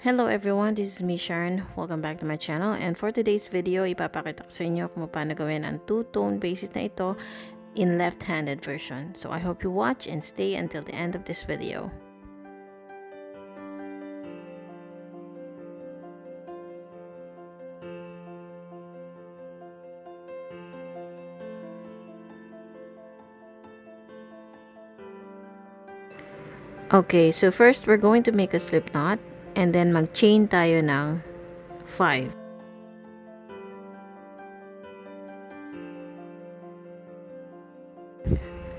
Hello everyone, this is me Sharon. Welcome back to my channel, and for today's video, ipapakita ko sa inyo kung paano gawin ang two-tone bracelet na ito in left-handed version. So I hope you watch and stay until the end of this video. Okay, so first we're going to make a slip knot and then mag-chain tayo ng 5.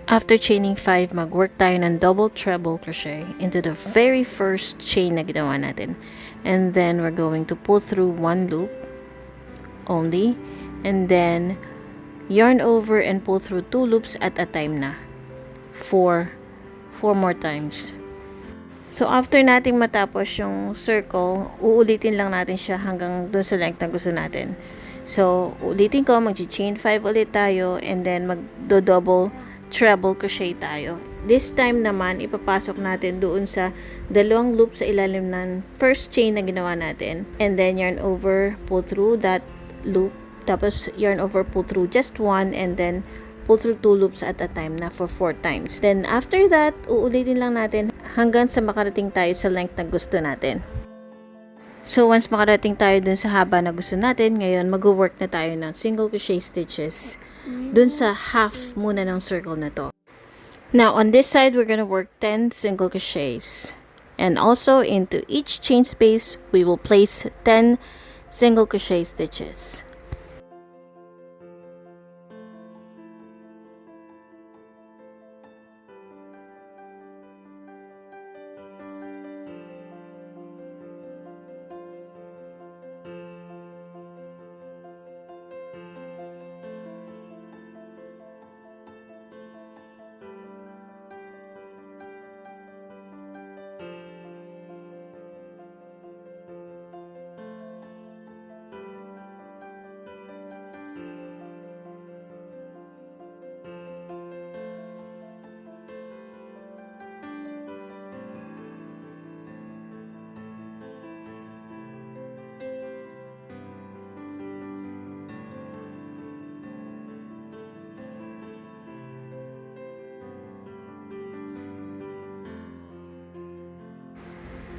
After chaining 5, mag-work tayo ng double treble crochet into the very first chain na ginawa natin. And then we're going to pull through one loop only, and then yarn over and pull through 2 loops at a time na. 4 more times. So, after nating matapos yung circle, uulitin lang natin siya hanggang dun sa length na gusto natin. So, ulitin ko, mag-chain 5 ulit tayo, and then mag-double treble crochet tayo. This time naman, ipapasok natin doon sa dalawang loop sa ilalim ng first chain na ginawa natin. And then, yarn over, pull through that loop. Tapos, yarn over, pull through just one, and then pull through 2 loops at a time na for 4 times. Then, after that, uulitin lang natin hanggang sa makarating tayo sa length na gusto natin. So, once makarating tayo dun sa haba na gusto natin, ngayon, mag-work na tayo ng single crochet stitches dun sa half muna ng circle na to. Now, on this side, we're gonna work 10 single crochets. And also, into each chain space, we will place 10 single crochet stitches.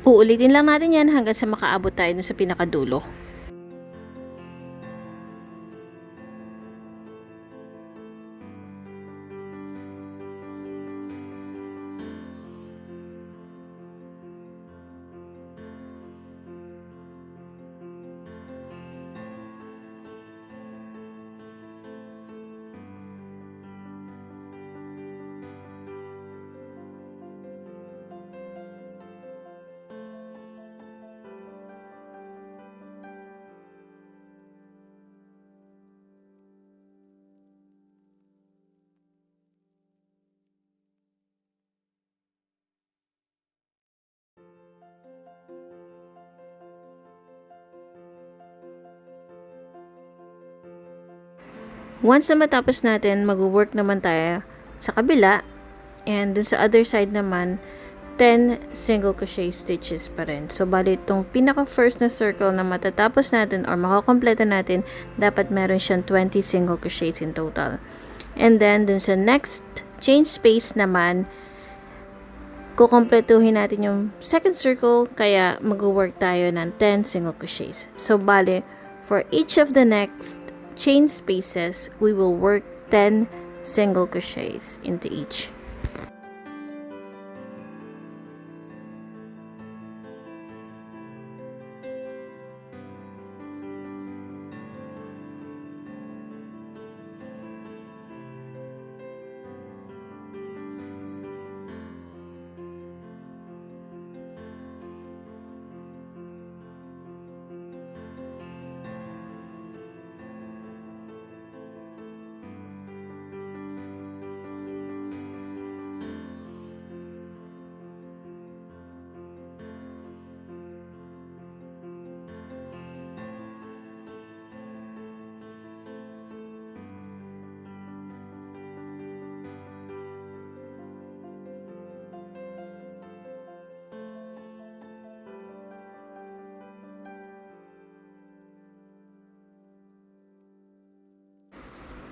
Uulitin lang natin yan hanggang sa makaabot tayo sa pinakadulo. Once na matapos natin, mag-work naman tayo sa kabila, and dun sa other side naman, 10 single crochet stitches pa rin. So, bali itong pinaka-first na circle na matatapos natin or makakompleto natin, dapat meron siyang 20 single crochets in total. And then, dun sa next chain space naman, kukompletuhin natin yung second circle, kaya mag-work tayo ng 10 single crochets. So, bali, for each of the next chain spaces, we will work 10 single crochets into each.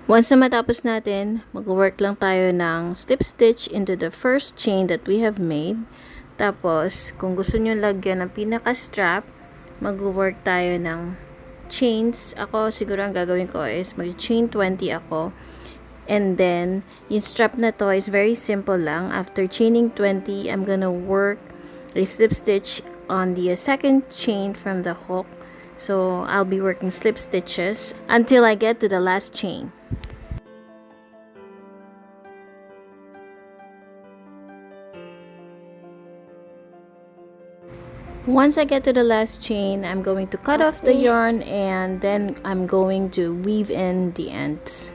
Once na matapos natin, mag-work lang tayo ng slip stitch into the first chain that we have made. Tapos, kung gusto nyo lagyan ng pinaka-strap, mag-work tayo ng chains. Ako, siguro ang gagawin ko is mag-chain 20 ako. And then, yung strap na to is very simple lang. After chaining 20, I'm gonna work a slip stitch on the second chain from the hook. So, I'll be working slip stitches until I get to the last chain. Once I get to the last chain, I'm going to cut off the yarn and then I'm going to weave in the ends.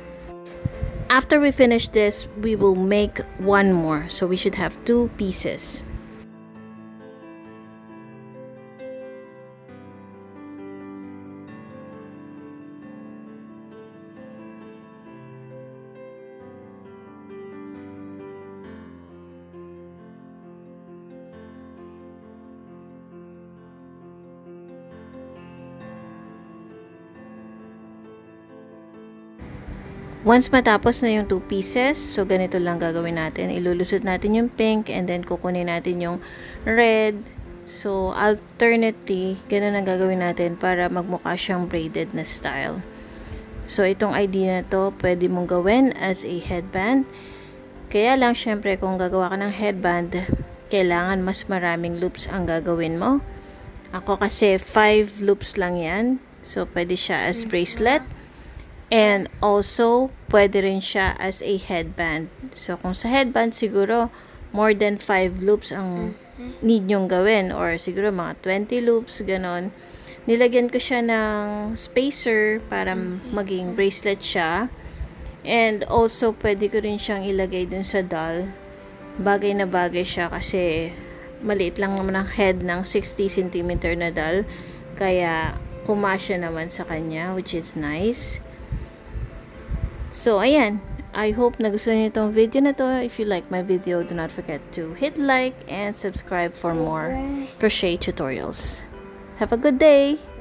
After we finish this, we will make one more. So we should have 2 pieces. Once matapos na yung 2 pieces, so ganito lang gagawin natin. Ilulusot natin yung pink and then kukunin natin yung red. So, alternately, ganun ang gagawin natin para magmukha siyang braided na style. So, itong idea na to, pwede mong gawin as a headband. Kaya lang, syempre, kung gagawa ka ng headband, kailangan mas maraming loops ang gagawin mo. Ako kasi 5 loops lang yan. So, pwede siya as bracelet. And also, pwede rin siya as a headband. So, kung sa headband, siguro, more than 5 loops ang need nyong gawin. Or siguro, mga 20 loops, ganon. Nilagyan ko siya ng spacer para maging bracelet siya. And also, pwede ko rin siyang ilagay dun sa doll. Bagay na bagay siya kasi maliit lang naman ang head ng 60 cm na doll. Kaya, kumasya naman sa kanya, which is nice. So, ayan. I hope nagustuhan niyo itong video na to. If you like my video, do not forget to hit like and subscribe for more crochet tutorials. Have a good day!